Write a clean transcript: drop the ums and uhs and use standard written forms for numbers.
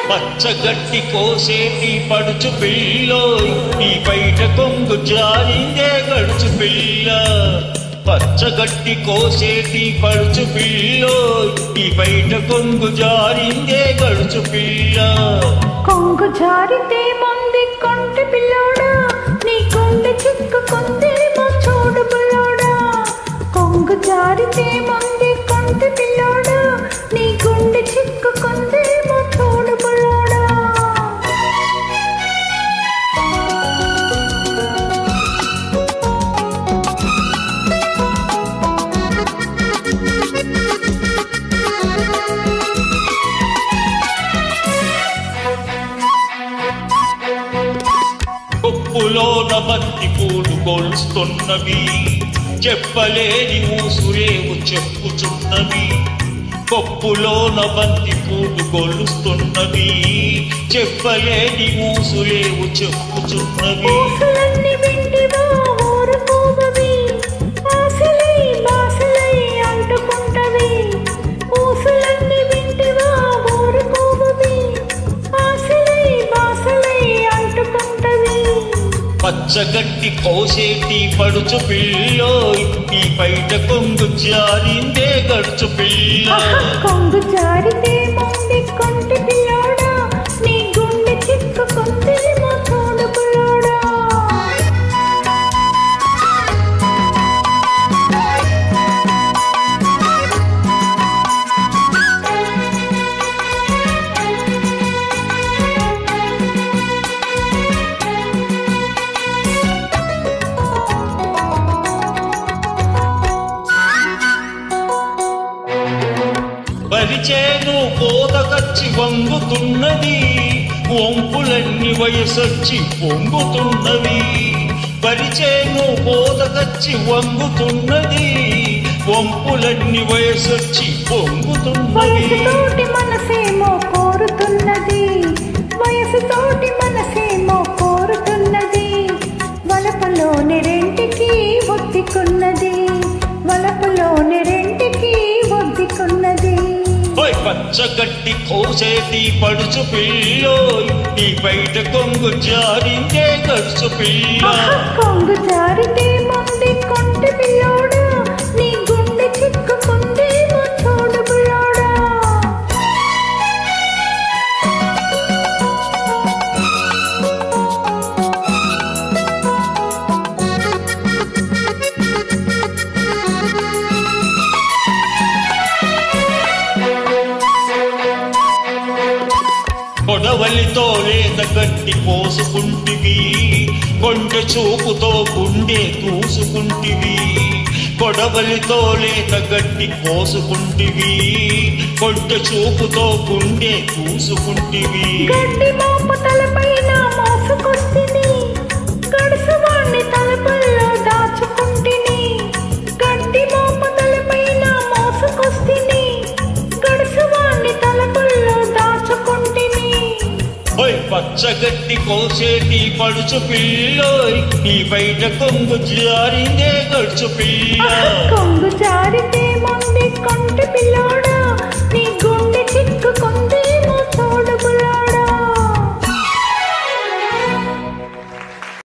పచ్చగట్టి కోసేటి పడుచు పిల్లోయ్ నీ బయట కొంగు జారిందే గడుచు పిల్ల పచ్చగట్టి కోసేటి పడుచు పిల్లోయ్ నీ బయట కొంగు జారిందే గడుచు పిల్ల కొంగు జారితే మంది కొంటె పిల్లోడా నీ కొండ చిక్కుకుందేమో చూడు పిల్లోడా కొంగు జారితే మంది కొంటె పిల్లోడా నీ గుండె చిక్కుకుందేమో చూడు పిల్లోడా కొప్పులోన బంతి పూలు కొలుస్తున్నవి చెప్పలేని ఊసులేవు చెప్పుచున్నవి కొప్పులోన బంతి పూలు కొలుస్తున్నవి చెప్పలేని ఊసులేవు చెప్పుచున్నవి పచ్చగట్టి కోసేటి పడుచు పిల్లోయ్ నీ బయట కొంగు జారిందే గడుచు పిల్ల కొంగు జారితే మంది కొంటె పిల్లోడా నీ గుండె చిక్కుకుందేమో చూడు పిల్లోడా పరిచేను కోతకచ్చి వంగుతున్నది వంపులన్నీ వయసొచ్చి పొంగుతున్నవి పరిచేను కోతకచ్చి వంగుతున్నది వంపులన్నీ వయసొచ్చి పొంగుతున్నవి వయసుతోటి మనసేమో కోరుతున్నది వయసుతోటి మనసేమో కోరుతున్నది వలపలోని రెంటికి ఒత్తికున్నది వలపలోని రెంటికి ఒత్తికున్నది పచ్చగట్టి కోసేటి పడుచు పిల్లోయ్ నీ బయట కొంగు జారిందే గడుచు పిల్ల కొంగు జారితే మంది కొంటె పిల్లోడా నీ గుండె చిక్కుకుందేమో చూడు పిల్లోడా కొడవలితో లేత గట్టి కోసుకుంటివి కొండె చూపుతో గుండె కూసుకుంటివి కొడవలితో లేత గట్టి కోసుకుంటివి కొండె చూపుతో గుండె కూసుకుంటివి గడ్డి మోపు తలపైన మోసుకొస్తిని గడుసువాణ్ణి తలపల్లో దాచుకుంటిని గడ్డి మోపు తలపైన మోసుకొస్తిని గడుసువాణ్ణి తలపల్లో దాచుకుంటిని పచ్చగట్టి కోసేటి పడుచు పిల్లోయ్ నీ బయట కొంగు జారిందే గడుచు పిల్ల కొంగు జారితే మంది కొంటె పిల్లోడా